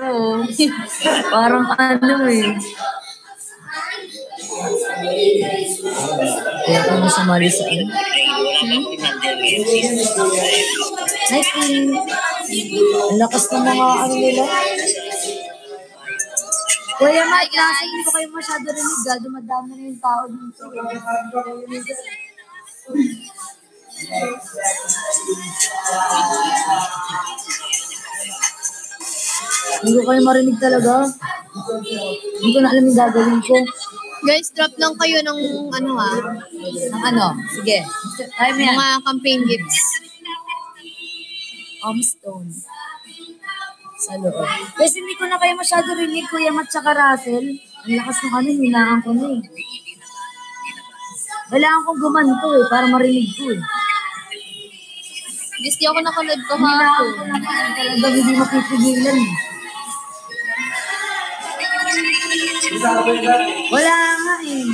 mo. Parang ano eh. Kaya ako nasumali sa ano. Hi, Queen. Ang lakas ng mga ano nila. Kuya Mike, nasa hindi ko kayo masyado rinig. Dumadami na yung tao dito. Hindi ko kayo marinig talaga. Hindi ko na alam yung gagawin ko. Guys, drop lang kayo ng ano ha. Ng ano? Sige. Tayo mo yan. Mga campaign gifts. Stone. Sa loob. Kasi hindi ko na kayo masyado rinig, Kuya Matt tsaka Russell. Ang lakas ng ano, hinaan ko na eh. Kailangan kong gumanto eh, para marinig ko eh. Guys, di ako nakalive pa hapon. Talagang hindi mapipigilan eh. Wala nga eh.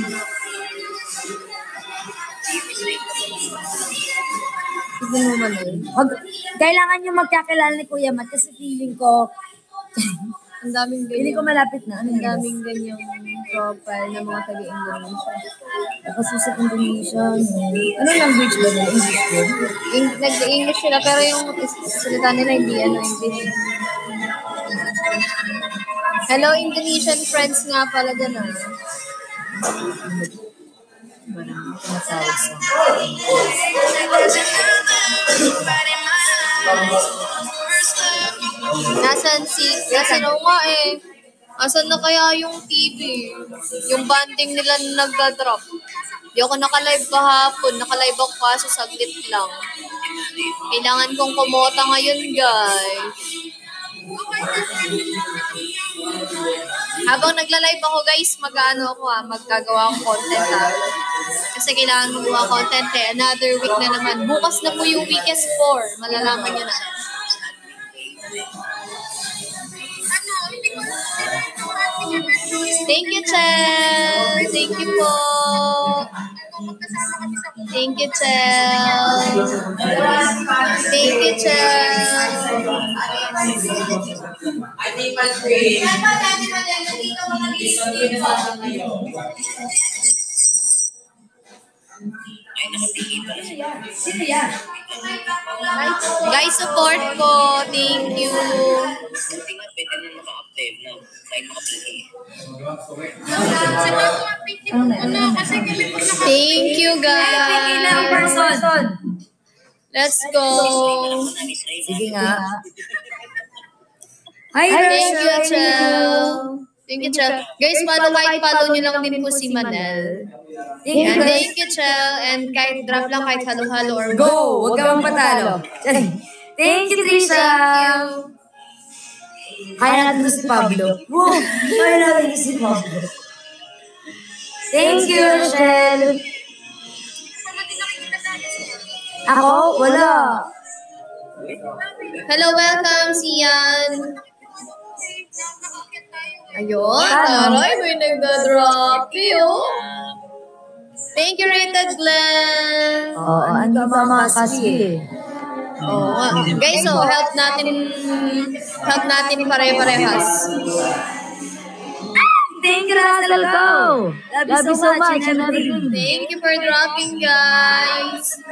Kailangan nyo magkakilala ni Kuya Matt kasi feeling ko ang daming ganyan. Feeling ko malapit na. Ang daming ganyang profile ng mga taga-Indonesia. Kasi sa Indonesia, ano language ba nila? English ba? Nag-English sila pero yung salita nila hindi English. Hello Indonesian friends nga pala dyan ah. Nasaan nga eh. Asan na kaya yung TV? Yung banding nila na nagda-drop. Di ako naka-live kahapon. Naka-live ako kaso saglit lang. Kailangan kong kumota ngayon, guys. Habang nagla-live ako, guys, maggagawa akong content ha. Kasi kailangan gumawa content eh. Another week na naman. Bukas na po yung weekend 4. Malalaman nyo na. Thank you, Chel. Thank you po. Thank you, Chel. Thank you, Chel. Guys, support po. Thank you. Thank you, guys. Let's go. Sige nga. Hi, thank you, Chel. Thank you, Chel. Guys, follow nyo lang din po si Manel. Thank you, Chel. And kahit drop lang, kahit halo-halo or go. Huwag ka bang patalo. Thank you, Trisha. Kaya natin si Pablo. Wow, kaya natin si Pablo. Thank you, Rochelle. Ako? Wala. Hello, welcome, Sian. Ayun, taray, may nagda-drop yun. Thank you, Rated Glenn. Oo, ano ba mga kasi? Oh, guys, so help natin pare-parehas. Thank you, Russell. Go. Love you so much. Thank you for dropping, guys.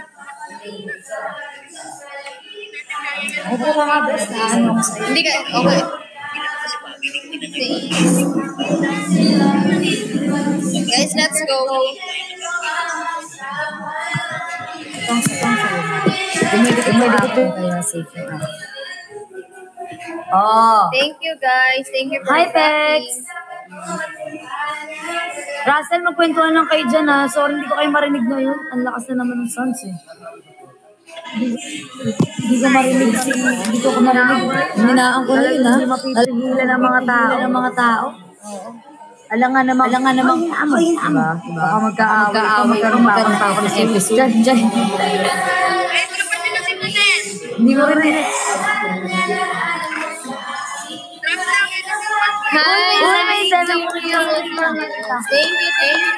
Opo ka nga, best na ano. Hindi ka, okay. Guys, let's go. Thank you, guys. Thank you for hi, Pex. Russell, magkwentuhan lang kayo dyan ha. Sorry, hindi ko kayo marinig na yun. Ang lakas na naman ng sounds eh. Hindi ko marinig kasi hindi ko marinig. Hinaan ko na yun ha. Mapipigilan ng mga tao. Oo. Alangan naman. Diba? Baka magkaaway. Magkaroon pa ako ng episode. Diyan. Hindi mo rin eh. Hi, thank you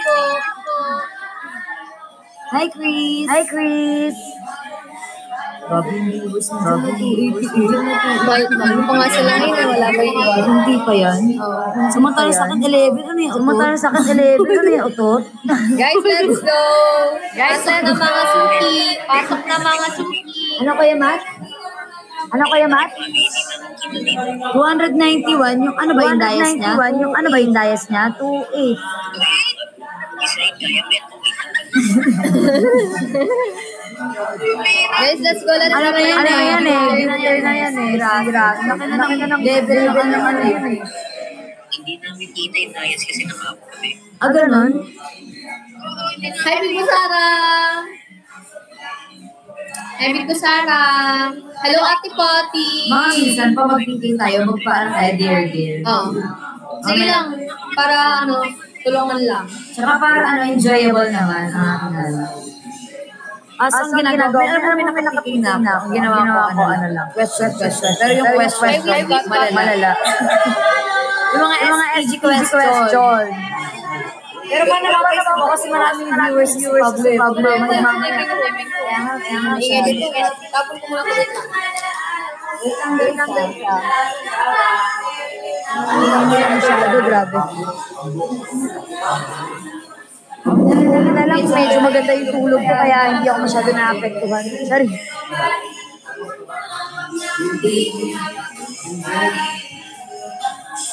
po. Hi, Chris. Grabe yung viewers mo dyan na 288. Ano pa nga sila ngayon, wala ba yung iba? Hindi pa yan. Samantala sa akin 11, ano yung utot? Samantala sa akin 11, ano yung utot? Guys, let's go! Pasok na mga suki! Pasok na mga suki! Ano kaya, Matt? Ano kaya, Matt? 291, yung ano ba yung dias niya? Yung ano ba yung dias niya? 28. Guys, let's go. Let's Ano go. yan eh? Winner na yan eh. Laki na ng level ng ano yun eh. Hindi namin kita yung dias kasi naka-up kami. Ah, ganun? Hi, Big Sara! Hi, Big Sara! Hello, Ate Potty! Mga minsan pa magpipin tayo, magpaalam tayo, dear. Oh. Sige lang. Para ano, tulungan lang. Tsaka para ano, enjoyable naman ang ating ano. Ang ginagawa ko, may nakapipin na ako. Ang ginawa ko, ano lang. Question. Pero yung question, malala. Yung mga SG question. Pero paano naman Facebook kasi maraming viewers si Pablo. Kaya nga, i-edit ko. Tapos ko muna ko dito. Wait lang. Hindi na masyado, grabe. Medyo maganda yung tulog ko kaya hindi ako masyado naapektuhan. Sorry.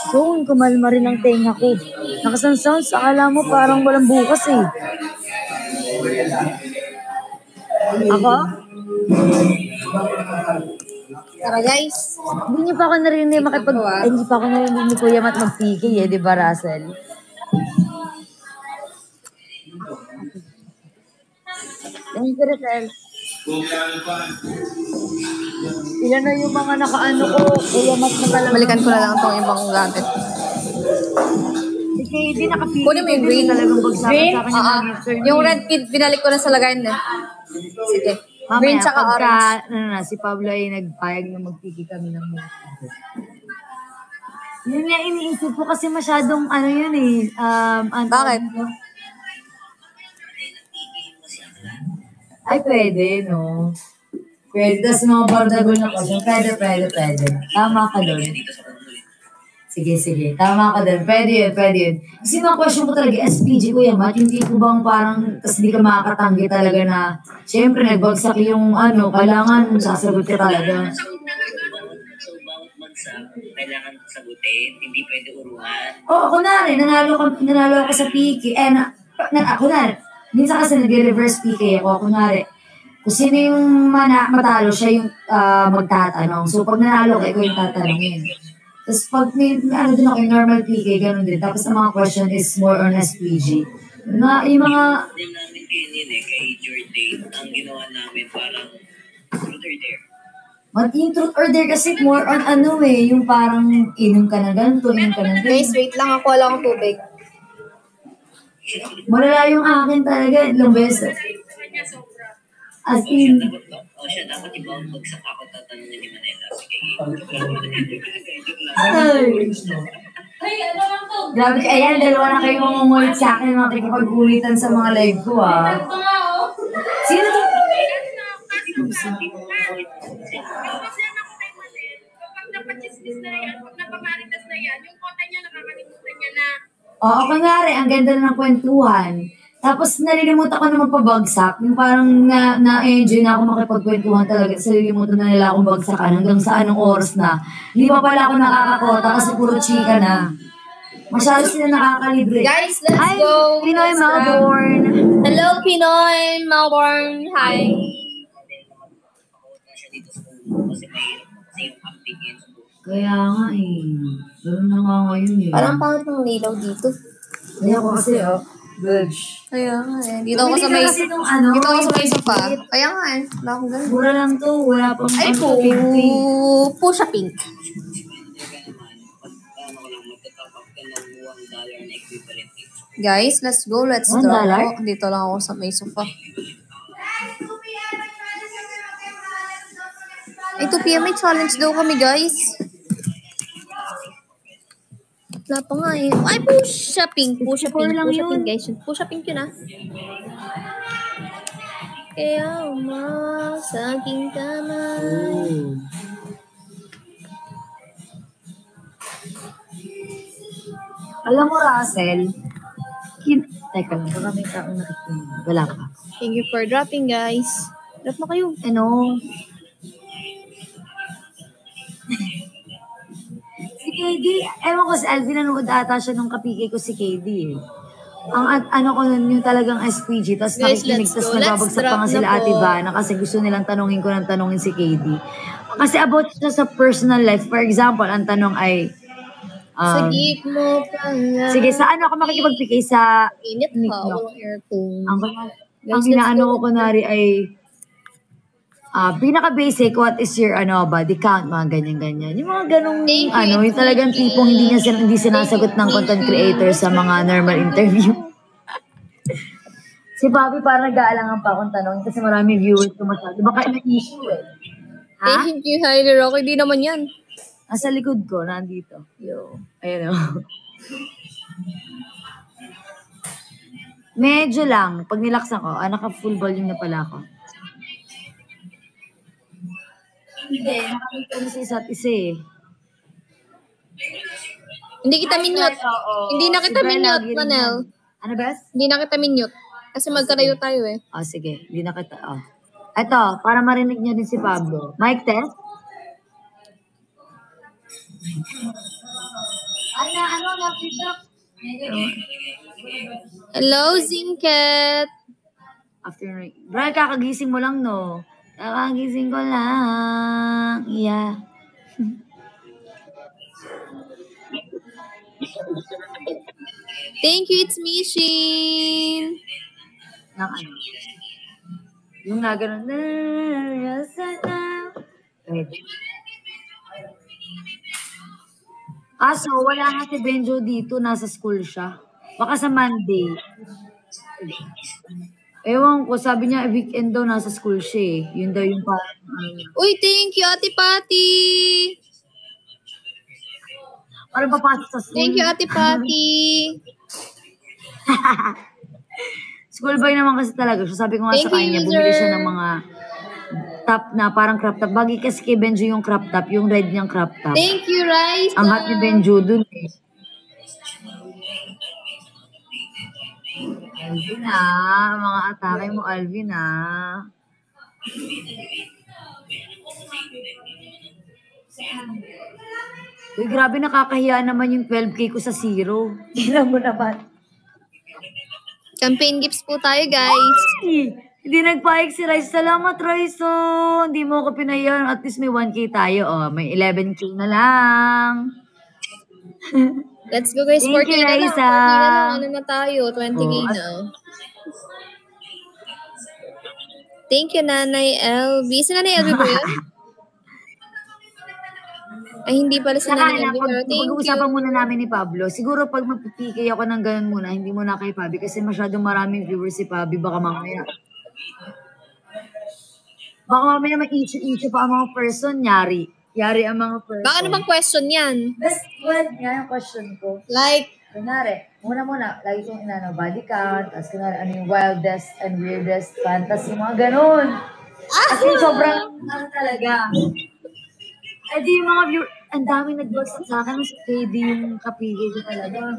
Doon, kumalma rin ang tenga ko. Nakasansounds, akala mo parang walang bukas eh. Ako? Tara guys. Hindi pa ako narinig hindi pa ako narinig ni Kuya Matt mag-PK eh, di ba Russell? Thank you, Russell. Ilan na yung mga nakaano ko, Kuya Matt na talaga. Balikan ko na lang itong ibang gamit. Hindi nakapili. Kunin mo yung green. Talagang bagsakan Green? sa akin yung afternoon. Yung red kid, binalik ko na sa lagayan na. Sige. Mamaya, Green tsaka orange. Si Pablo ay nagpayag na magpili kami ng mga. Yun nga iniisip ko kasi masyadong ano yun eh. Bakit? Ay, pwede, no? Pwede. Tapos mga bardagol na question. Pwede. Tama ka doon. Sige. Tama ka doon. Pwede yun. Kasi mga question ko talaga, SPG ko yan, Matt. Hindi ko bang parang, tas di ka makakatanggi talaga na, syempre, nagbagsak yung ano, kailangan sasagot ka talaga. So, bawat bagsak, kailangan sagutin, hindi pwede uruan. Oo, kunwari, nanalo ako sa PK. Kunwari, minsan kasi nag-reverse PK ako. Kunwari, kung sino yung matalo, siya yung magtatanong. So, pag nanalo ka, ikaw yung tatanungin. Tapos pag may ano din ako yung normal PK, ganun din. Tapos ang mga question is more on SPG. Yung mga... Hindi namin kayo kay Jordan, ang ginawa namin parang truth or dare. Yung truth or dare kasi more on ano eh, yung parang inom ka na ganito, inom ka na Guys, ganito. wait lang. Ako wala akong tubig. Malala yung akin talaga, ilang beses. As in, Siya dapat ibang bagsak ako tatanungin ni Manila. Sige, grabe, ayan, dalawa na kayo mangungulit sa akin, makikipag-ulitan sa mga live ko Sino to? Kapag napachismis na yan, pag napamaritas na yan, yung konta niya nakakalimutan niya na Oo, kunyari, ang ganda ng kwentuhan. Tapos nalilimutan ko na magpabagsak. Yung parang na-enjoy na ako makipagkwentuhan talaga. Kasi nalilimutan na nila akong bagsakan hanggang sa anong oras na. Hindi pa pala ako nakakakota kasi puro chika na. Masyado sila nakakalibre. Guys, let's go. Pinoy Melbourne. Hello, Pinoy Melbourne. Hi. siya dito sa ulo kasi mahirap kasi yung acting yun. Kaya nga eh. Ganun na nga ngayon eh. Parang pangit ng nilaw dito. Kaya ko kasi Budge. Kaya nga eh. Dito ako sa may... Kasi nung ano, Dito ako sa may sofa. Kaya nga eh. Wala akong ganun. mura lang to. Wala pang Ay, Pusha Pink. Paano ko lang magtatap up ka ng $1 na equivalent. Guys, let's go. Let's $1? draw. Dito lang ako sa may sofa. Ay, 2 PM may challenge daw kami, guys. Wala pa nga eh. Ay, Pusha Pink. Pusha Pink. lang Pusha yun. Pink, guys. Pusha Pink yun ah. Kaya umawa sa aking kamay. Alam mo, Russell, teka lang, baka may taong nakikinig. Wala pa. Thank you for dropping, guys. Drop na kayo. Ano? Si KD, ewan ko si Alvin, nanood ata siya nung kapigay ko si KD eh. Ang ano ko nun, yung talagang SPG, tapos Guys, nakikinig, let's tapos go. nagbabagsak Let's pa nga drop sila na Ate po. Vanna kasi gusto nilang tanongin ko ng tanongin si KD. Kasi about siya sa personal life, for example, ang tanong ay, Sagip mo pala. sige, sa ano ako makikipag-PK sa Init Nick, pa. no? Walang aircon. Ang Guys, inaano let's ko kunwari ay pinaka-basic, what is your body count, mga ganyan-ganyan. Yung mga ganong, Thank you, yung talagang Michi. tipong hindi sinasagot ng content creator sa mga normal interview. Si Bobby parang nag-aalangan pa akong tanong kasi marami viewers ko masyado. Baka may issue eh. Ha? Thank you, Hyler Rocky. Di naman yan. Nasa likod ko, nandito. Yo. Ayun o. Medyo lang. Pag nilaksan ko, naka-full volume na pala ako. Hindi, nakakita mo sa isa't isa eh. Hindi kita minute. Hindi na kita minute, Manel. Ano, Bes? Hindi na kita minute. Kasi magkarayo tayo eh. Sige. Hindi na kita. Ito, para marinig niya din si Pablo. Mic test? Hello, Zinket. Afternoon. Bro, kakagising mo lang, no? Kakagising ko lang. Yeah. Thank you, it's Mishin. Nang ano? Yung nga ganun. Pwede. Kaso, wala nga si Benjo dito. Nasa school siya. Baka sa Monday. Ewan ko, sabi niya weekend daw nasa school siya eh. Yun daw yung parang Uy, thank you, Ate Patty. parang papasok sa school. Thank you, Ate Patty. School boy naman kasi talaga siya. Sabi ko nga Thank sa you, kanya, user. bumili siya ng mga top na parang crop top. Bagi kasi kay Benjo yung crop top, yung red niyang crop top. Thank you, Raisa. Ang hot ni Benjo dun eh. Alvin mga atake mo Alvin Uy, grabe nakakahiya naman yung 12K ko sa zero. Tingnan mo naman. Campaign gifts po tayo, guys. Hindi nagpahig si Rice. Salamat, Rice. Hindi mo ako pinahiyan. At least may 1K tayo. May 11K na lang. Let's go, guys. Thank 40 you, na lang. Raisa. 40 na lang. Ano na tayo? 20K na. Thank you, Nanay LB. Si Nanay LB po yun? Ay, hindi pala si Nanay LB. Pero thank you. Pag-uusapan muna namin ni Pablo. Siguro pag magpipikay ako ng ganun muna, hindi muna kay Pabi kasi masyadong maraming viewers si Pabi. Baka mamaya may issue pa ang mga person. Yari ang mga person. Baka ano bang question yan? Best friend nga yung question ko. Like, Kunwari, muna, lagi kong body count, tapos kunwari, ano yung wildest and weirdest fantasy, mga ganun. Kasi sobrang, talaga. Eh di yung mga viewer, ang daming nag-WhatsApp sa akin, si KD yung kapili ko talaga.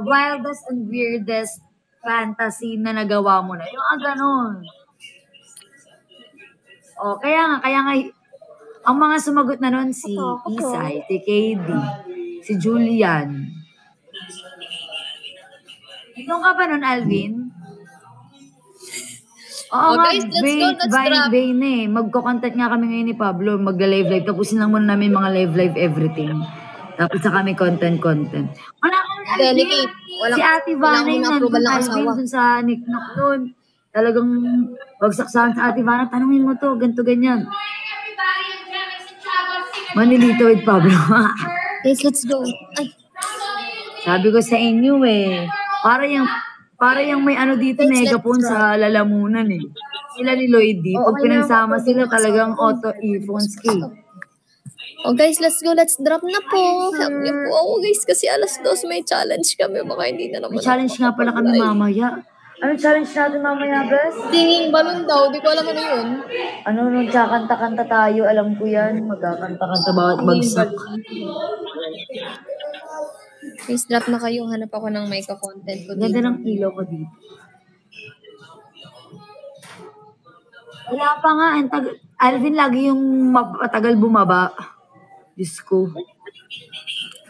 Wildest and weirdest fantasy na nagawa mo na. Yung ganun. Kaya nga, ang mga sumagot na nun, si Isay, si KD, si Julian. Nung ka ba nun, Alvin? Oo nga, guys, let's drop. Magko-contact nga kami ngayon ni Pablo, magla-live. Tapusin lang muna namin mga live everything. Tapos sa kami content. Wala ka nun, Alvin. Si Ate Vanna yung nandun, Alvin, dun sa Nicknock nun. Talagang pagsaksahan sa Ate Vanna, tanungin mo to, ganito, ganyan. Manilito with Pablo. guys, let's go. Ay. Sabi ko sa inyo para yung may dito, megaphone sa lalamunan eh. Sila ni Lloydie, pag pinagsama sila talagang auto earphones key. Oh guys, let's go. Let's drop na po. Help niyo po ako guys kasi alas 2 may challenge kami. Baka hindi na naman. May challenge nga pala kami mamaya. Anong challenge natin mamaya, guys? Singing balloon daw. Di ko alam ano yun. Ano, nagkakanta-kanta tayo. Alam ko yan. Magkakanta-kanta bawat bagsak. Please drop na kayo. Hanap ako ng mic content ko Ganda dito. ng ilaw ko dito. Wala pa nga. Alvin lagi yung matagal bumaba. Diyos ko.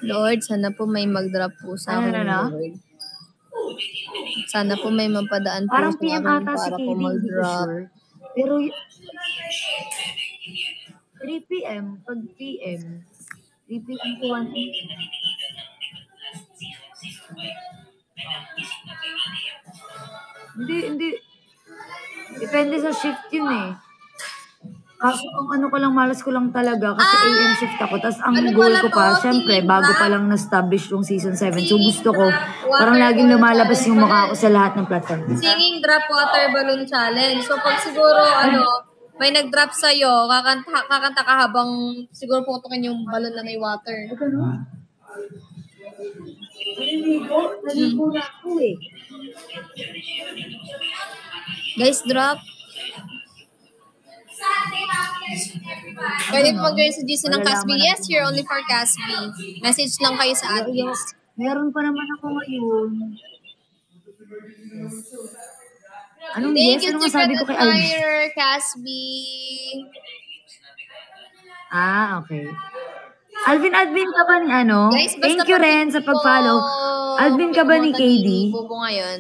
Lord, sana po may mag-drop po sa akin. Lord. Sana po may mapadaan po Parang sa PM akin ata si para KD, po hindi ko mag-drop. sure. Pero 3 p.m. Pag PM. 3 p.m. to 1 p.m. Hindi. Depende sa shift yun eh. Kaso kung ano ko lang, malas ko lang talaga kasi AM shift ako. Tapos ang goal ko pa, syempre, bago pa lang na-establish yung season 7. So gusto ko, parang laging lumalabas yung mukha ko sa lahat ng platform. Singing drop water balloon challenge. So pag siguro may nag-drop sa'yo, kakanta ka habang siguro putukin yung balloon na may water. Naligo na ako eh. Guys, drop. Pwede po mag-join sa GC ng Casby. Yes, here only for Casby. Message lang kayo sa admins. Meron pa naman ako ngayon. Anong Thank yes? you, Anong masabi ko kay Alvin? Admirer, Casby. Okay. Alvin ka ba ni ano? Guys, basta Thank you Ren sa pag-follow. Alvin ka ba ni KD? Po ngayon.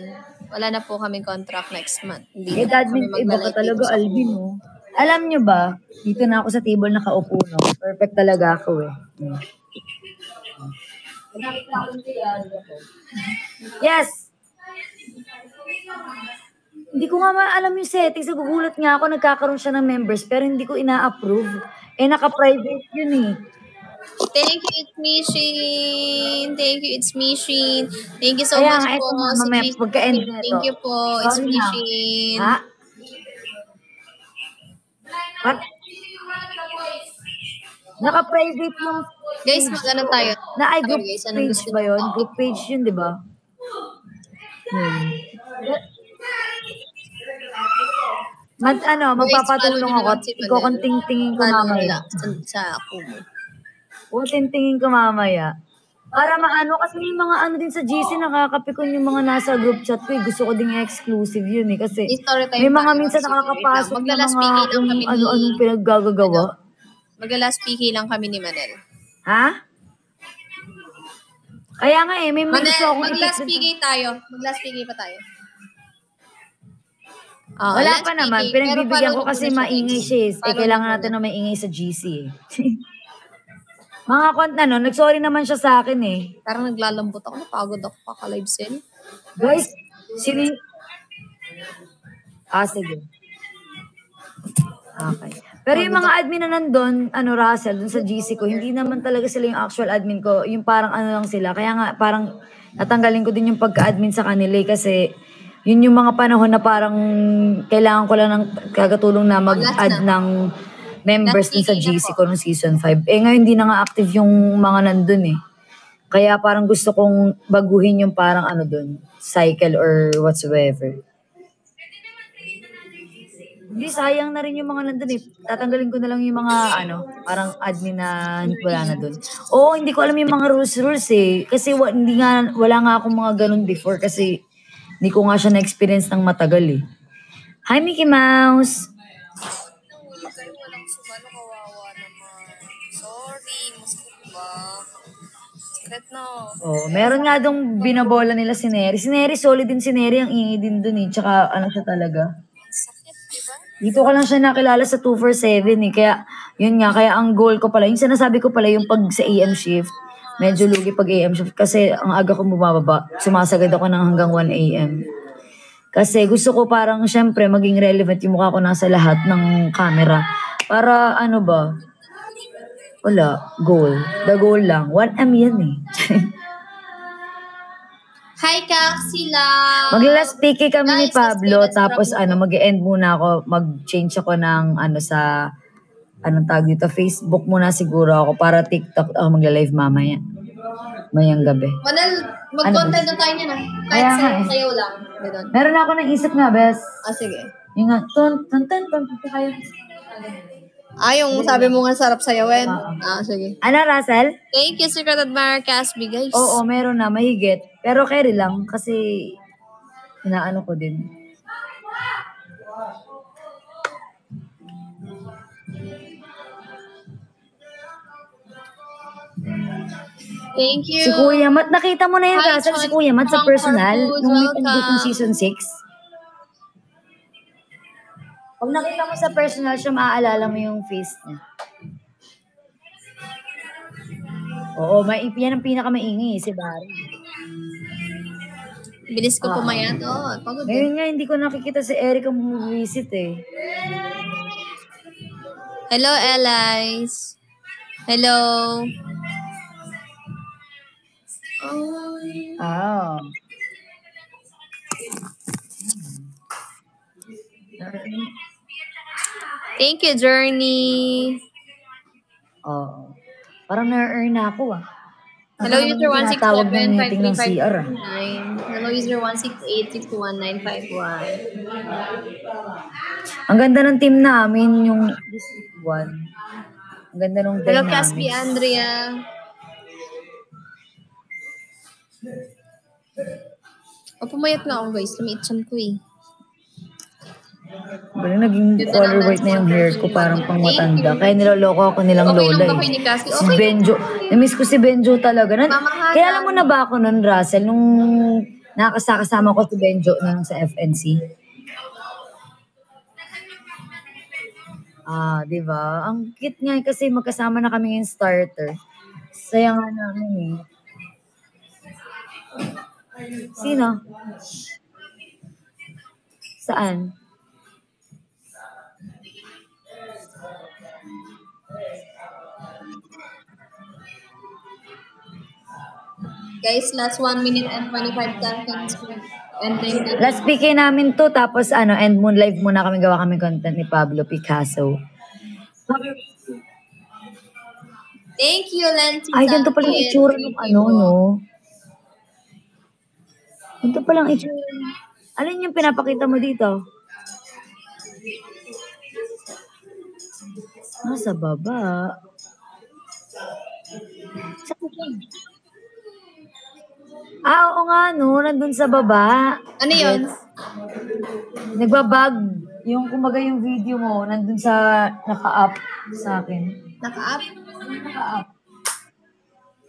Wala na po kaming contract next month. Hindi Eh, na po admin, kami iba ka maglalike talaga, dito sa Alvin, oh. Alam nyo ba, dito na ako sa table nakaupo, no? Perfect talaga ako, eh. Yes! Hindi ko nga alam yung settings. Nagugulat nga ako, nagkakaroon siya ng members, pero hindi ko ina-approve. Eh, naka-private yun, eh. Thank you, it's Mishin. Thank you, it's Mishin. Thank you so Kaya much nga, po. ito nga, si mamaya, Mishin. pagka-end na Thank ito. you po, it's Sorry na. Mishin. Ha? What? Naka-private yung Guys, mag-ano tayo? na group Guys, anong page gusto ba niyo? yun? Group page yun, di ba? Magpapatulong ako. Ikukunting-tingin ko mamaya. Sa Kumu. Kukunting-tingin ko mamaya. Para maano, kasi may mga ano din sa GC, nakakapikon yung mga nasa group chat ko. Gusto ko din exclusive yun eh. Kasi may mga minsan nakakapasok na mga kung ano-anong pinaggagawa. Magla-last PK lang kami ni Manel. Ha? Kaya nga eh, may gusto akong Mag-last PK tayo. Mag-last PK pa tayo. Wala last pa naman. PK, Pinagbibigyan pero ko kasi follow na siya, maingay guys. siya eh. Follow Kailangan na natin muna. na maingay sa GC eh. Mga nag-sorry naman siya sa akin eh. Parang naglalambot ako. Napagod ako kaka-live sell. Guys, sige. Okay. Pero yung mga admin na nandun, Russell, dun sa GC ko, hindi naman talaga sila yung actual admin ko. Yung parang lang sila. Kaya nga, parang natanggalin ko din yung pagka-admin sa kanila eh, kasi yun yung mga panahon na parang kailangan ko lang ng kagatulong na mag-add ng members din sa GC ko nung season 5. Eh ngayon hindi na nga active yung mga nandun eh. Kaya parang gusto kong baguhin yung parang dun, cycle or whatsoever. Hindi, sayang na rin yung mga nandun eh. Tatanggalin ko na lang yung mga parang admin na wala na dun. Oo, hindi ko alam yung mga rules eh. Kasi wala nga akong mga ganun before kasi hindi ko nga siya na-experience ng matagal eh. Hi, Mickey Mouse! Walang sumalo, kawawa naman. Sorry, masakit ba? Sakit na. Meron nga dong binabola nila si Neri. Si Neri, solid din si Neri. Ang ingay din dun eh. Tsaka siya talaga. Sakit, diba? Dito ko lang siya nakilala sa 247 eh. Kaya, yun nga. Kaya ang goal ko pala, yung sinasabi ko pala yung pag sa AM shift, medyo lugi pag AM shift kasi ang aga ko bumababa. Sumasagad ako ng hanggang 1 AM. Kasi gusto ko parang syempre maging relevant yung mukha ko nasa lahat ng camera. Para wala, goal. The goal lang. 1M yan eh. Hi, Kaksila! Magla-last PK kami ni Guys, Pablo, let's tapos drop mag-e-end muna ako, mag-change ako ng sa anong tawag dito, Facebook muna siguro ako para TikTok ako magla-live mamaya. Mayang gabi. Manal, mag-content na tayo niya na. Kaya Kahit nga eh. sayaw lang. Ganun. Meron ako naisip nga, bes. Sige. Yung nga, kayo. Yung sabi mo nga sarap sayawin. Sige. Ano, Russell? Thank you, Secret Admirer Casby, guys. Oo, meron na, mahigit. Pero carry lang kasi inaano ko din. Thank you. Si Kuya Mat, nakita mo na yun, Hi, Russell, si John Kuya Mat sa from personal, Corpus, nung may welcome. pandutong season 6. Pag nakita mo sa personal siya, maaalala mo yung face niya. Oo, yan ang pinakamaingay, si Barry. Bilis ko pumayat. Pagod Ngayon nga, hindi ko nakikita si Eric ang bumivisit eh. Hello, Elice. Hello. Ah. Thank you, Journey. Oo. Parang na-earn na ako ah. Hello, user Tinatawag ng meeting ng CR ah. 168-5359. Hello, user 168-621-951. Ang ganda ng team namin, yung District 1. Ang ganda ng Hello, dynamics. Caspi Andrea. Pumayat nga ako, guys. Lumiitsan ko eh. Bali, naging color white na yung hair ko, parang pang matanda. Kaya niloloko ako nilang lola lang ba kayo ni eh. Caspi? Si Benjo. Na-miss ko si Benjo talaga. Mamahalan. Kaya alam mo na ba ako nun, Russell, nung nakasama ko si Benjo nung sa FNC? Di ba? Ang cute nga kasi magkasama na kami yung starter. Saya nga namin eh. Sino? Saan? Guys, last 1 minute and 25 seconds. And then, Last PK namin to, tapos end moon live muna kami, gawa kami content ni Pablo Picasso. thank you, Lancy. Ay, ganito pala yung itsura ng no? Ganito pala yung itsura. Alin yung pinapakita mo dito? Sa baba. Oo nga, no? Nandun sa baba. Ano yun? Nagbabag. Yung kumbaga yung video mo, nandun sa naka-up sa akin. Naka-up? Naka-up.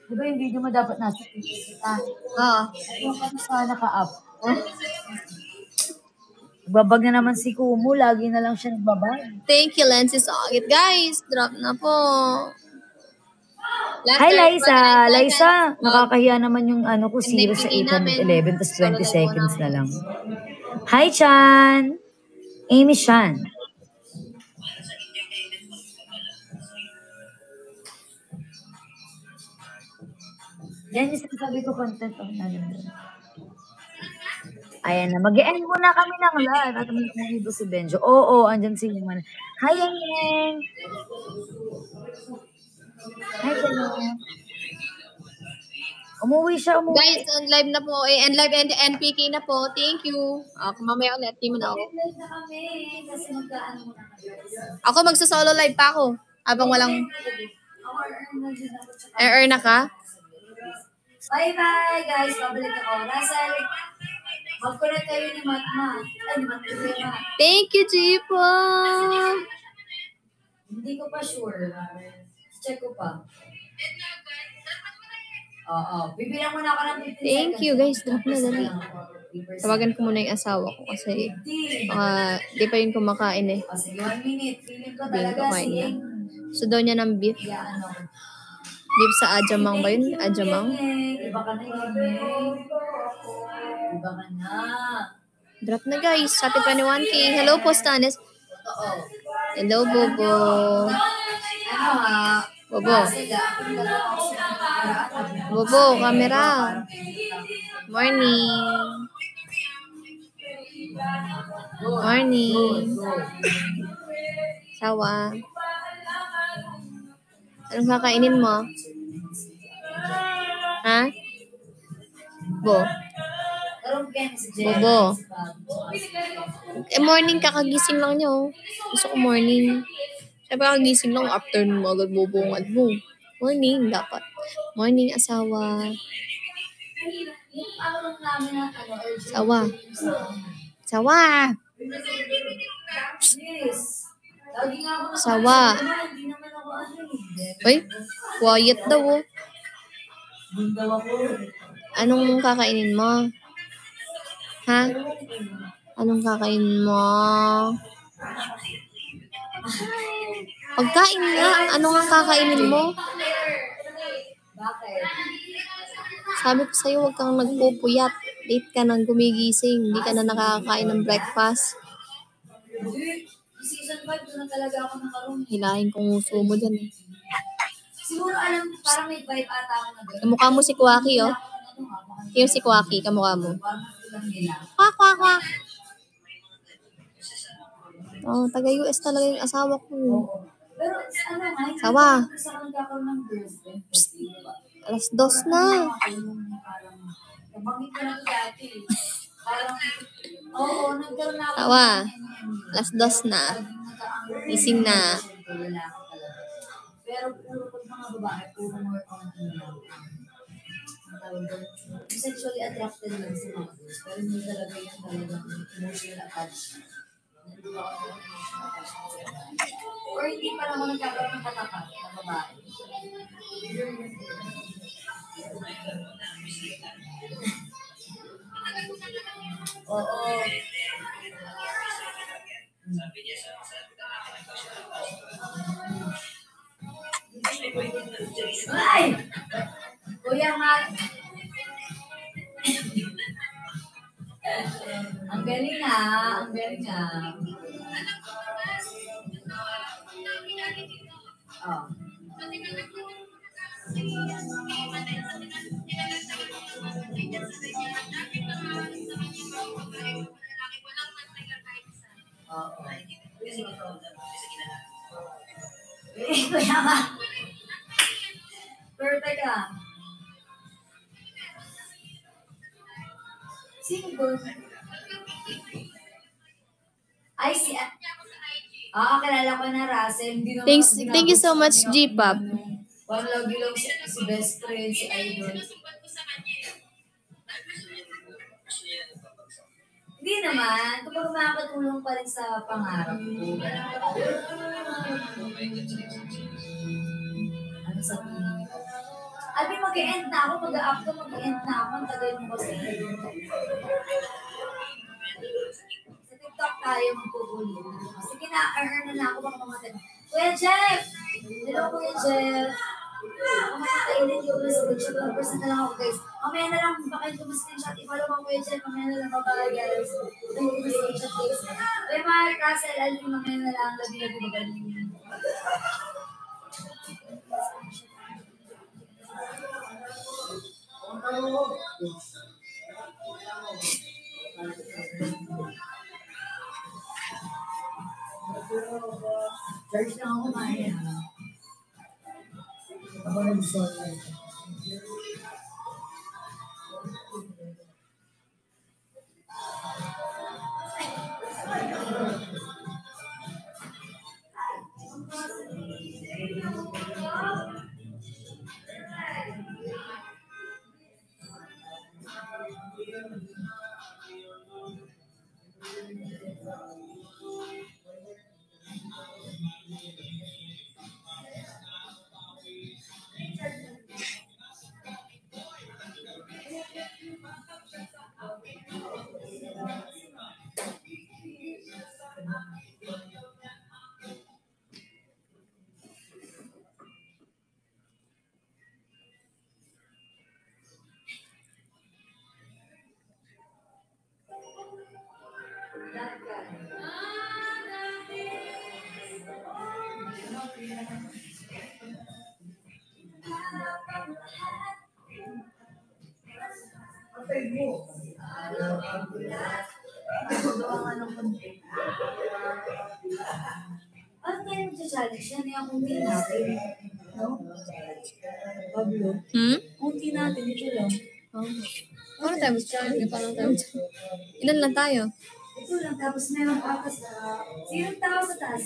Di ba yung video mo dapat nasa Oo. yung sa naka-up. Nagbabag na naman si Kumu. Lagi na lang siya nagbabag. Thank you, Lancy Sogit. Guys, drop na po. Hi, Liza. Liza, nakakahiya naman yung ko, 0 sa 811, tas 20 seconds na lang. Hi, Chan. Amy Chan. Yan yung sinasabi ko content. Ayan na. Mag-e-end muna kami ng live. At may dito si Benjo. Oo, andyan si Yuman. Hi, Yang. Hi, Yang. Umuwi siya. Guys, on live na po. And live and NPK na po. Thank you. Mamaya ulit. Team na ako. Live na kami. Kasi magkaan muna kami. Ako magsa-solo live pa ako. Habang walang... earn na ka? Bye-bye, guys. Pabalik ako. Russell, mag-connect kayo ni Matma. Ay, ni Matma. Thank you, Jipo. Hindi ko pa sure. Check ko pa. Oo. Bibilang muna ako ng 15 seconds. Thank you, guys. Drop na dali. Tawagan ko muna yung asawa ko kasi di pa yun kumakain eh. Sige, 1 minute. Feeling ko Hindi talaga kumain niya. si... So daw niya ng beef. Beef sa Ajamang ba yun? Ajamang? Iba ka na yun. Iba ka na. Drop na guys. Happy 21K. Hello po, Stanis. Hello, Bobo. Bobo. Bobo, camera. Morning. Morning. Sawa. Anong kakainin mo? Ha? Bo? Bobo. Morning, kakagising lang niya, oh. Gusto ko morning. Siyempre, kakagising lang, afternoon mo agad bubungad mo. Morning, dapat. Morning, asawa. Sawa. Sawa. Sawa. Uy, quiet daw, oh. Anong kakainin mo? Ha? Anong kakainin mo? Pagkain nga. Ano nga kakainin mo? Sabi ko sa'yo, huwag kang nagpupuyat. Late ka nang gumigising. Hindi ka na nakakain ng breakfast. Season 5 na talaga ako nakaroon. Hilahin kong uso mo dyan, eh. Siguro alam, parang may vibe ata ako na gano'n. Kamukha mo si Kwaki, oh. Yung si Kwaki, kamukha mo. Kwak, kwak, kwak. Oh, taga-US talaga yung asawa ko. Pero ano nga, hindi Sawa. ko gusto ko nagkakaroon ng girlfriend. Alas 2 na. Nabanggit ko na ito dati. Parang, oo, nagkaroon na ako. Sawa. Alas 2 na. Gising na. Pero puro pag mga babae, puro more on lang. Sexually attracted lang sa mga girls. Pero hindi talaga yung talagang emotional attachment. Hindi ba ako ng emotional attachment? Or hindi pa naman nagkakaroon ng katapat na babae. Oo. Ay! Kuya Matt! Ang galing na, ang galing na. Oh. Kuya Matt! Perfect ka. Sino ba? Ay, si... kilala ko na Russell. Thank you so much, G-Pop. Parang lagi lang si best friend, si Idol. Hindi naman. Kapag makakatulong pa rin sa pangarap ko. Ano sabihin ko? Abi, mag-e-end na ako. Mag-a-up ka, mag-e-end na ako. Ang tagal mo kasi. Sa TikTok tayo magpupulo. Sige na, earn na ako. Baka mamatay. Kuya Jeff! Hello, Kuya Jeff. Mamaya kayo din yung screenshot. 1% na lang ako, guys. Mamaya na lang, baka yung screenshot. I-follow mo, Kuya Jeff. Mamaya na lang, bye-bye, guys. Yung screenshot, guys. Kuya Mark, Russell, Alvin, mamaya na lang. Labi-labi, magaling. Charge na ako kumain. Ako nag-sorry. Ano tayo mag-challenge yan? Yung hindi natin. Pablo. Kunti natin, ito lang. Paano tayo mag-charge? Paano tayo mag-charge? Ilan lang tayo? Ito lang, tapos meron pa sa... Sinong tao sa taas?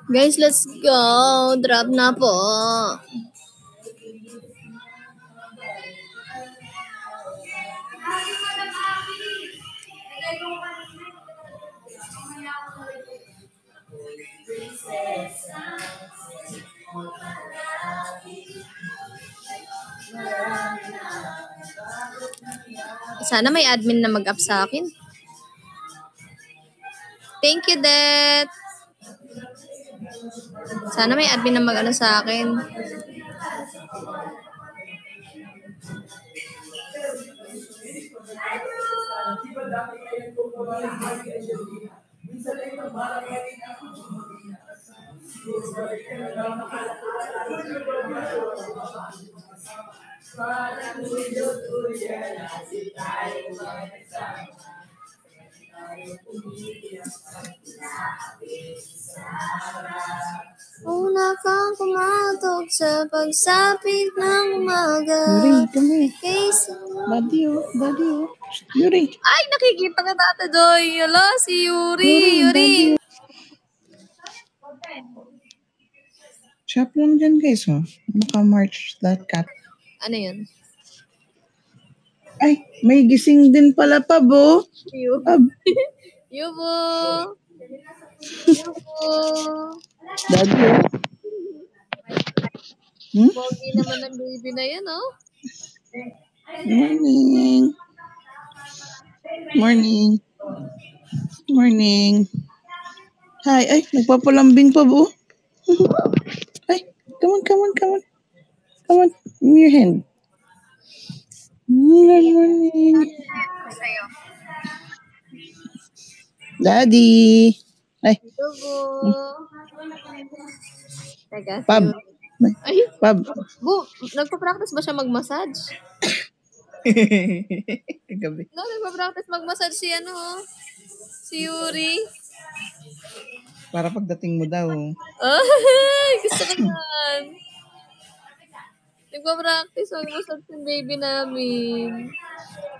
Guys, let's go. Drop na po. Sana may admin na mag-up sa akin. Thank you, Det. Sana may admin na mag-ano sa akin. Una kang kumatok sa pagsapit ng umaga. Yuri, kami. Kaysa... Daddy, oh. Yuri. Ay, nakikita ka dati doy. Hala, si Yuri. Yuri. Shop lang dyan, guys, oh. Naka-march that cat. Ano yun? Ay, may gising din pala pa, Bo. Yubo. Yubo. Daddy, oh. Pogi naman ng baby na yan, oh. Morning. Hi, ay, nagpapalambing pa, Bo. Ay, come on. Come on, give me your hand. Good morning. Daddy. Ay, Yubo. Teka, si Pab. Yuri. Ay, Pab. Bu, nagpa-practice ba siya mag-massage? Gabi. No, nagpa-practice mag-massage si ano, si Yuri. Para pagdating mo daw. Ay, gusto ko yan. Nagpa-practice mag-massage yung baby namin.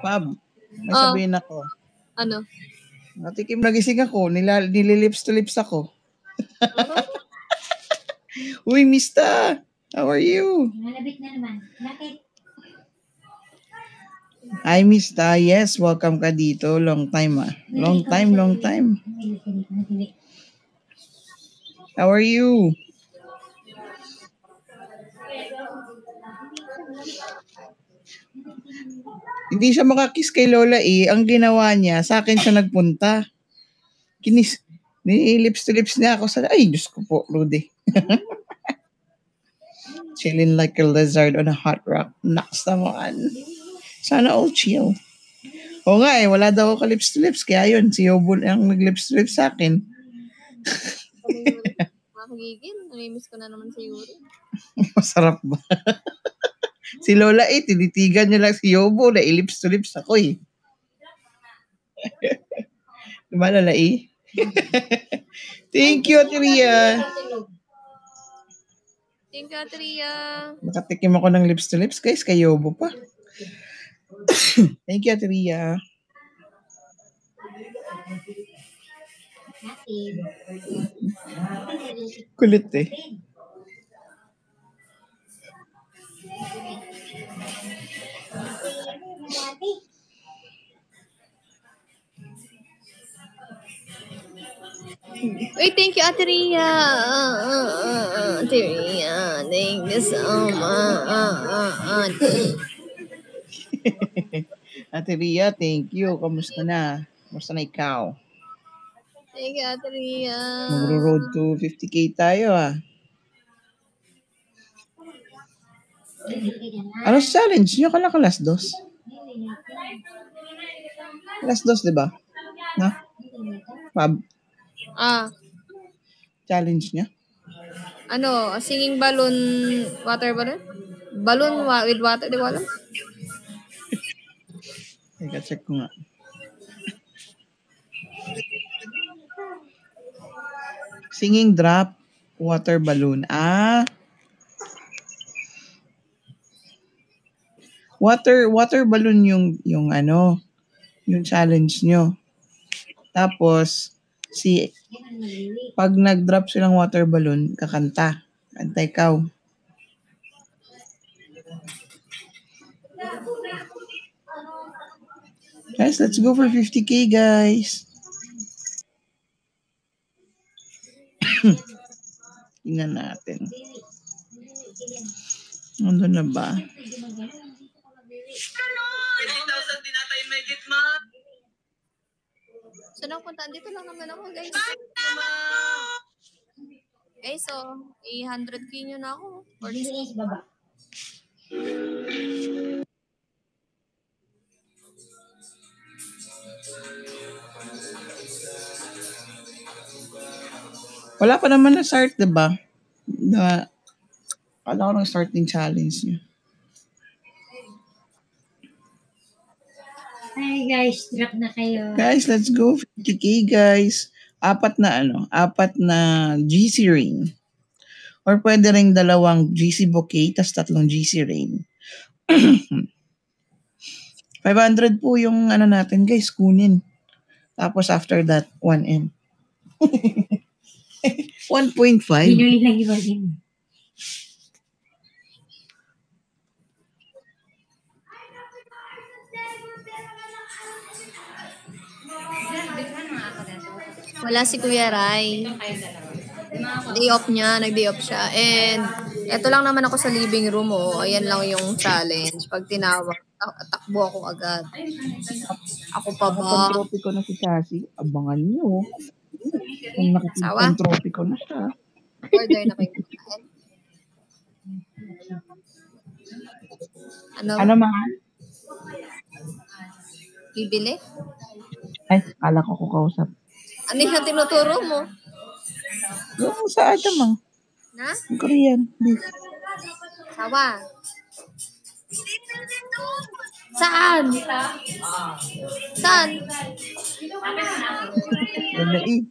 Pab, may sabihin ako. Ano? Natikim nagising ako, nililips to lips ako. Uy, Mista! How are you? Nalabit na naman. Bakit? Hi, Mista. Yes, welcome ka dito. Long time, ah. Long time. How are you? Hindi siya makakiss kay Lola eh. Ang ginawa niya, sa akin siya nagpunta. Lips to lips niya ako. Ay, Diyos ko po, Rudy. Chilling like a lizard on a hot rock. Naks naman. Sana all chill. O nga eh, wala daw ako lips to lips. Kaya yun, si Yobo ang nag-lips to lips sa akin. Makagigil. Namimiss ko na naman si Yuri. Masarap ba? Si Lola eh, tinitigan niya lang si Yobo na lips to lips ako eh. Diba, Lola eh? Thank you, Atria. Thank you, Atria. Nakatikim ako ng lips to lips, guys. Kay Yobo pa. Thank you, Atria. Kulit eh. Wait, thank you, Ate Ria. Ate Ria, thank you so much. Ate Ria, thank you. Kamusta na? Kamusta na ikaw? Thank you, Ate Ria. Magro-road to 50K tayo ah. Ano sa challenge nyo? Kala ko last dos. Last dos, di ba? Na? Pab, challenge niya? Ano, singing balloon, water balloon? Balloon with water, di ko alam. Teka, check ko nga. Singing drop, water balloon. Water balloon yung ano, yung challenge nyo. Tapos, pag nag-drop silang water balloon, kakanta. Kanta ikaw. Guys, let's go for 50K, guys. Tingnan natin. Ano na ba? So, napuntaan dito lang naman ako, guys. Okay, so, 100K nyo na ako. For this baba. Wala pa naman na start, diba? Kala ko nang start yung challenge niyo. Hi guys, drop na kayo. Guys, let's go 50K, guys. Apat na GC ring. Or pwede ring 2 GC bouquet, tas 3 GC ring. 500 po yung ano natin, guys, kunin. Tapos after that, 1M. 1.5. Binulit lang iba din. Wala si Kuya Rai. Day off niya, nag-day off siya. And, eto lang naman ako sa living room, oh. Ayan lang yung challenge. Pag tinawag, takbo ako agad. Ako pa ba? Nakapag-trophy ko na si Cassie. Abangan niyo. Kung nakapag-trophy ko na siya. Order na kayo. Ano mahal? Bibili? Ay, kala ko kukausap. Ano yung tinuturo mo? Yung sa Adamang. Na? Korean. Beef. Sawa. Saan? Saan? Lalai.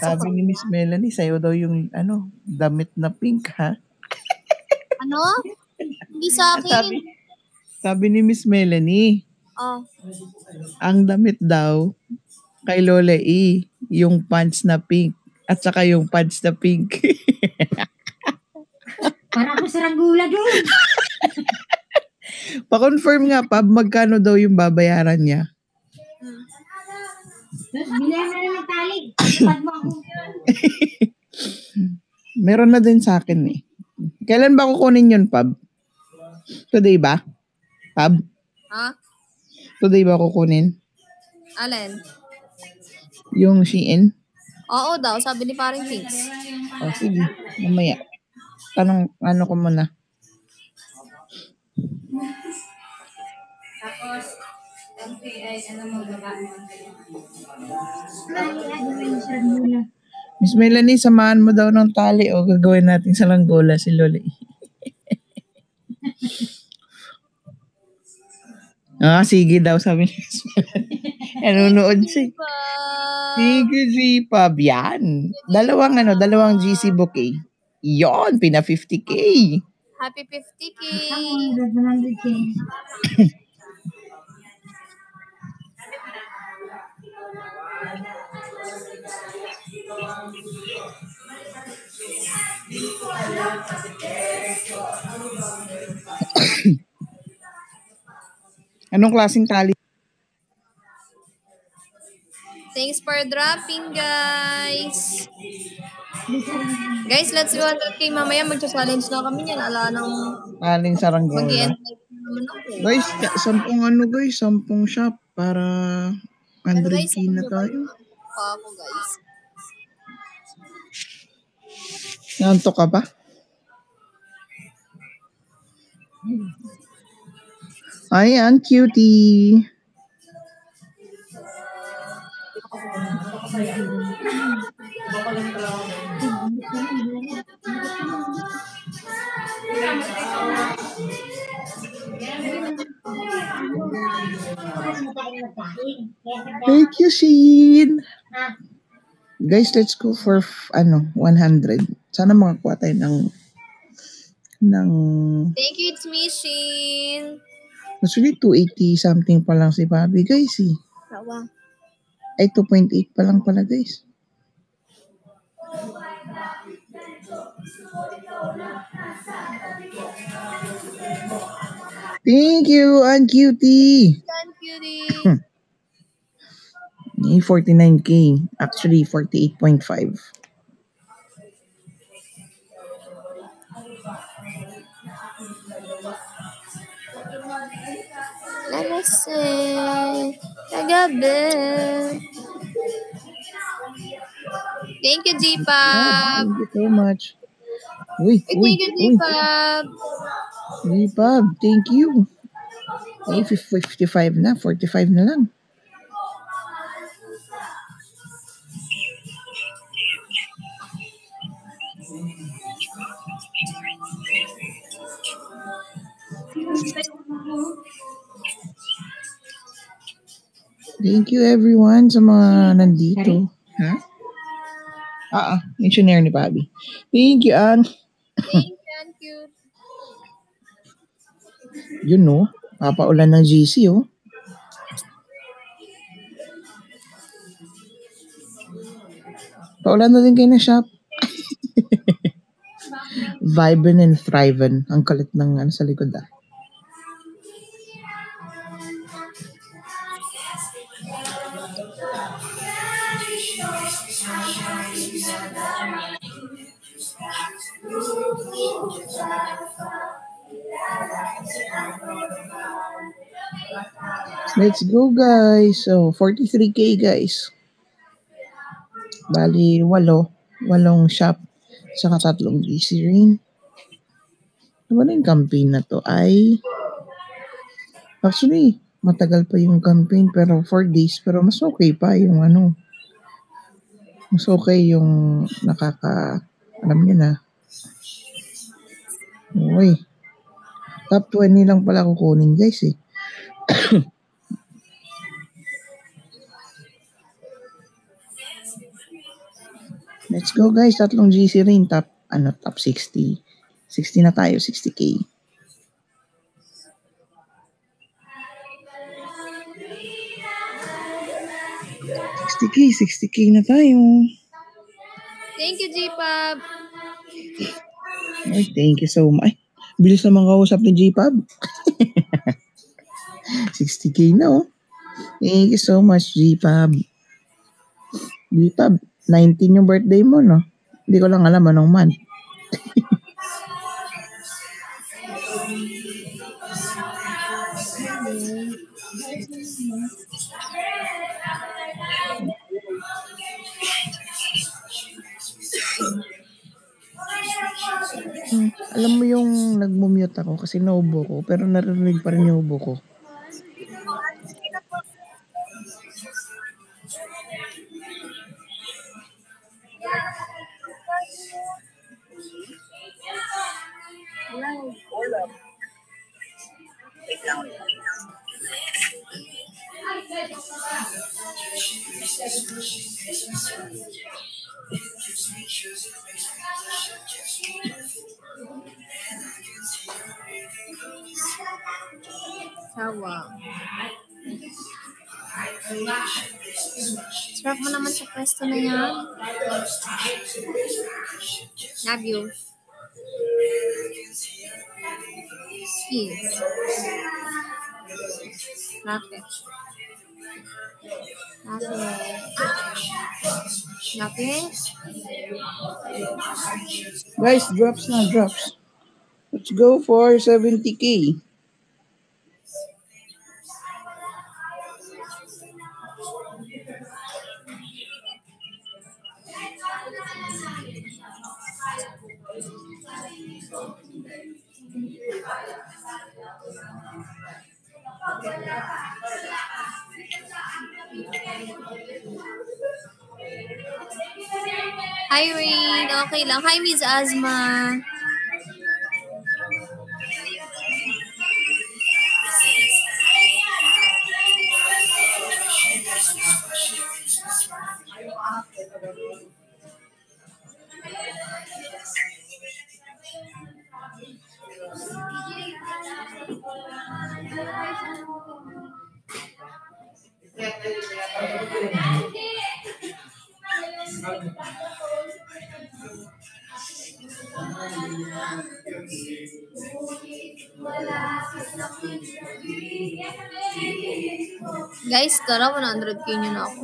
Sabi ni Miss Melanie, sa'yo daw yung damit na pink, ha? Ano? Hindi sa akin. Sabi ni Miss Melanie, ang damit daw kay Lola E, yung pants na pink at saka yung pants na pink. Para ako sa ranggula doon. Pa-confirm nga, Pab, magkano daw yung babayaran niya? Bilihan na naman tali. Pag mo ako. Meron na din sa akin eh. Kailan ba kukunin yun, Pab? Today ba? Pab? Ha? Today ba kukunin? Alin? Yung Shein? Oo daw, sabi ni Paring Kings. O, sige. Mamaya. Ano ko muna. Tapos, ano mo baba mo? Miss Melanie, samahan mo daw ng tali o gagawin natin sa langgola si Lola E. Sige daw, sabi ni Miss Melanie. Nanonood siya. Sige, G-Pub. Yan. Dalawang GC bouquet. Yon, pina 50K. Happy 50K. Anong klaseng tali? Thanks for dropping, guys. Guys, let's go 100K. Mamaya magsa-challenge na kami niyan. Ala nang Aling saranggola. mag-i-end live naman ako. Guys, 10 shop para Pero guys, 100K na tayo. pa ako, guys. Nanto ka ba? Ayan, cutie. Thank you, Sheen. Guys, let's go for 100. Sana makakuha tayo ng Thank you, it's me, Shin. actually 280 something pa lang si Bobby, guys. Tawa. Ay 2.8 pa lang pala, guys. Thank you, Aunt Cutie. Thank you, Ri. 49K. Actually, 48.5. Lalasay. Kagabi. Thank you, G-Pop. Thank you so much. Uy, Thank you, G-Pop. G-Pop, thank you. Ay, 55 na. 45 na lang. Thank you everyone sa mga nandito. Ha? Missionary ni Bobby. Thank you, Ann. Thank you. Yun, no? Papaulan ng GC, oh. Paulan na din kayo na shop. Vibin and thrivin. Ang kalit ng sa likod, ah. Let's go, guys. So, 43K, guys. Bali, 8 shop, saka 3 GC rin. Ano na yung campaign na to? Actually, matagal pa yung campaign, pero 4 days. Pero mas okay pa yung mas okay yung alam nyo na. Uy. Top 20 lang pala kukunin, guys, eh. Let's go, guys. 3 GC rin. Top 60. 60 na tayo. 60K. 60K na tayo. Thank you, G-Pop. Ay, thank you so much. Ay, bilis naman kausap ni G-Pub. 60K na, oh. Thank you so much, G-Pub. G-Pub, 19 yung birthday mo, no? Hindi ko lang alam anong month. Alam mo yung nagmumute ako kasi naubo ko, pero narinig pa rin yung ubo ko. Sawa. Sarap mo naman sa pwesto na yan. Love you. Yes. Bakit? Bakit? Guys, drops na, drops. Let's go for 70K. Hi, Rain. Okay lang. Hi, Miss Asma. Guys, tara, 100K nyo na ako.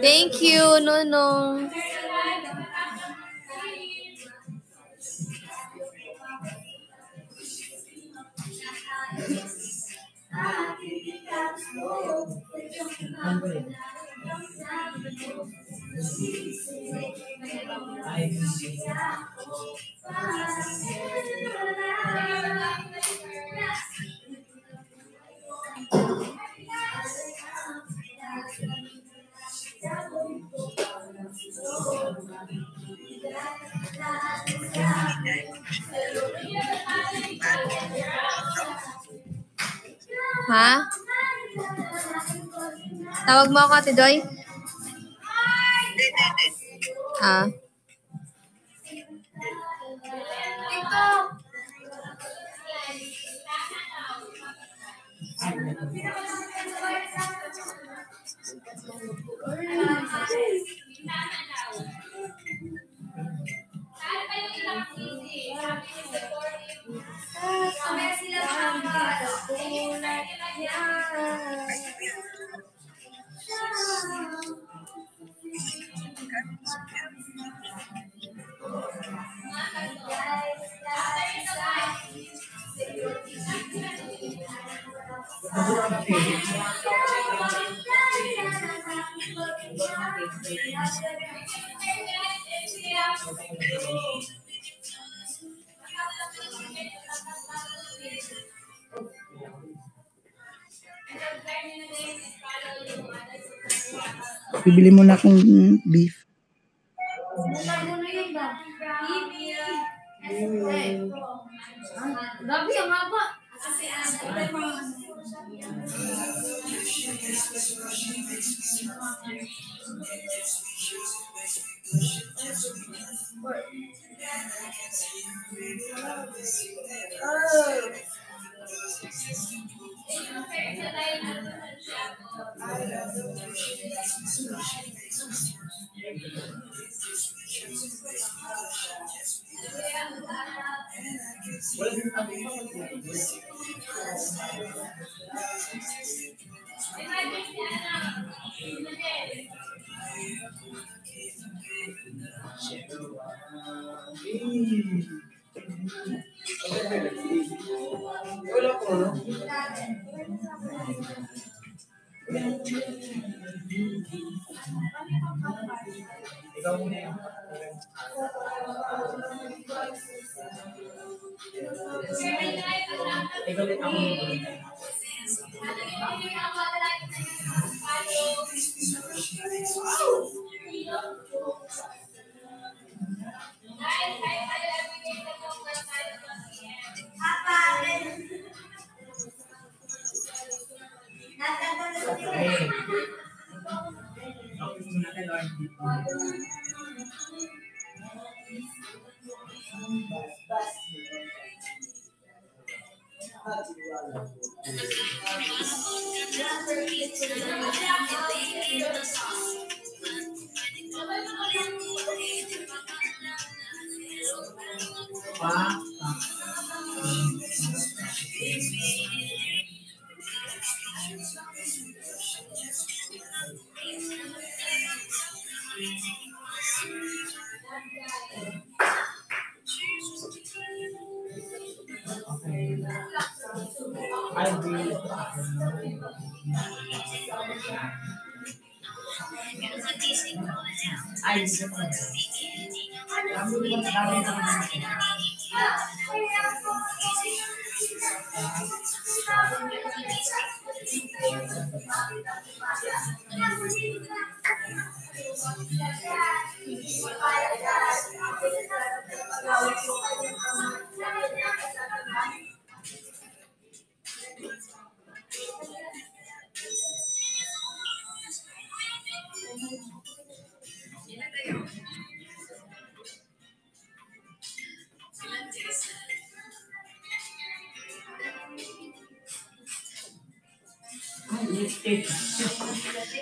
Thank you, Nonong. Ha? Tawag mo ako, Ate Joy? Ah. Bibili mo na akong beef. Gabi, ang haba.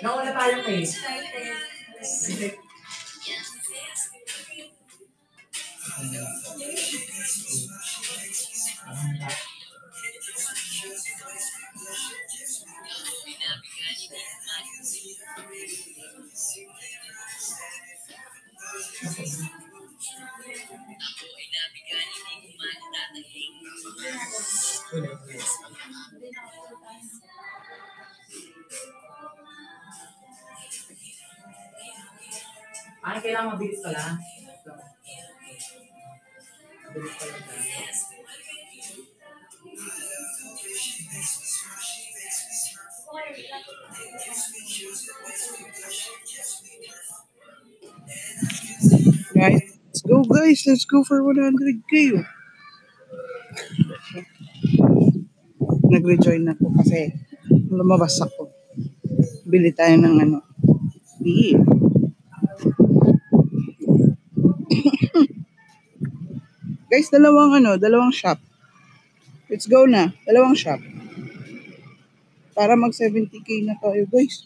Nawala tayo eh. Ay, kailangan mabilis pala. Mabilis pala. Guys, let's go guys. Let's go for 100K. Nag-rejoin ako kasi lumabas ako. Bili tayo ng beef. Guys, dalawang shop. Let's go na. Dalawang shop. Para mag 70K na tayo, guys.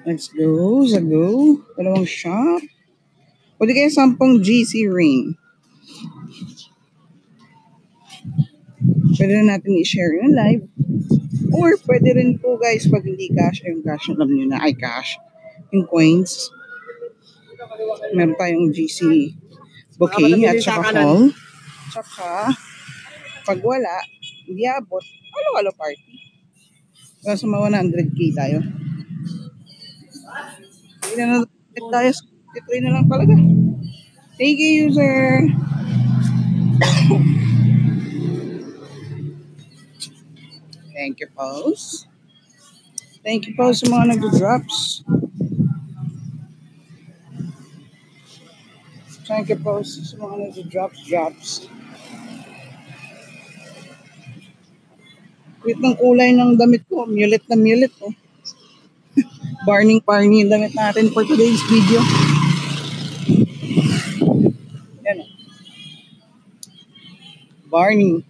Let's go. Dalawang shop. O di kaya 10 GC ring. Pwede na natin i-share yung live. Or pwede rin po guys, pag hindi cash, yung cash, alam nyo na, ay cash. Yung coins. Meron tayong GC bouquet at saka haul. Tsaka, pag wala, hindi abot, halo-halo party. Kasi mga 100K tayo. Hindi na natin tayo. Try na lang talaga. Thank you, user. Thank you, Pose. Thank you po sa mga nag-drops. Thank you po sa mga nag-drops. Wait ng kulay ng damit ko. Mulet na mulet. Oh. Barney yung damit natin for today's video. Yan. Barney.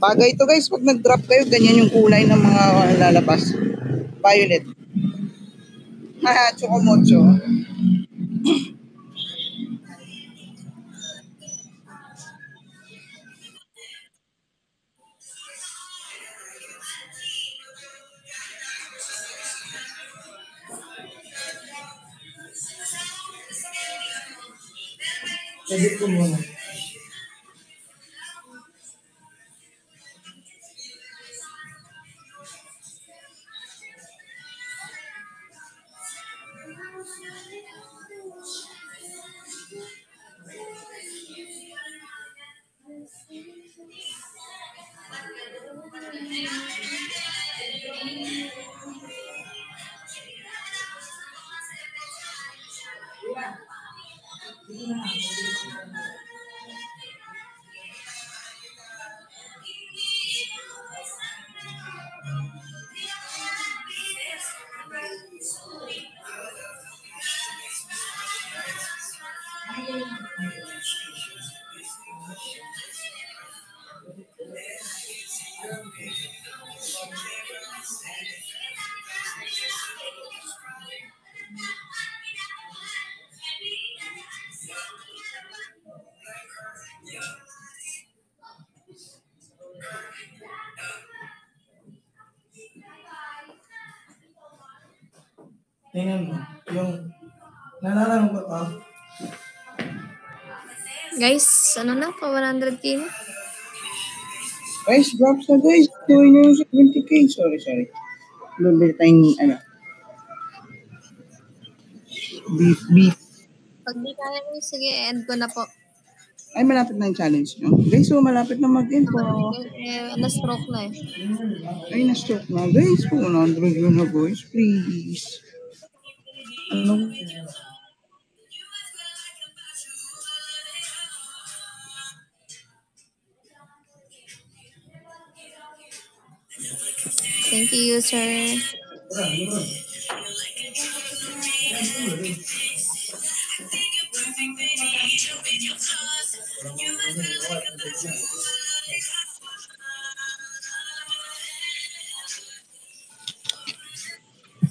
Bagay ito guys, pag nag-drop kayo, ganyan yung kulay ng mga lalabas. Violet. Haha, chocomocho. Edit ko muna. Tingnan mo, yung nalalang ko to. Guys, ano na? Pa 100k na? Guys, drops na guys. Tuloy na yung 20k. Sorry. Lulil tayong beef. Pag di kaya mo, sige, end ko na po. Ay, malapit na yung challenge nyo. Guys, so malapit na mag-end po. Na-stroke na eh. Ay, na-stroke na. Guys, po 100 yun na guys. Please. Ano? Thank you, sir.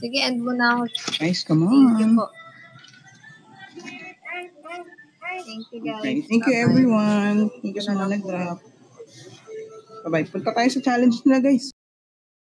Sige, end mo na ako. Guys, come Thank you on. po. Thank you, guys. Okay, thank you Bye-bye. everyone. Thank you sa mga nag-drop. Bye-bye. Punta tayo sa challenge nila guys.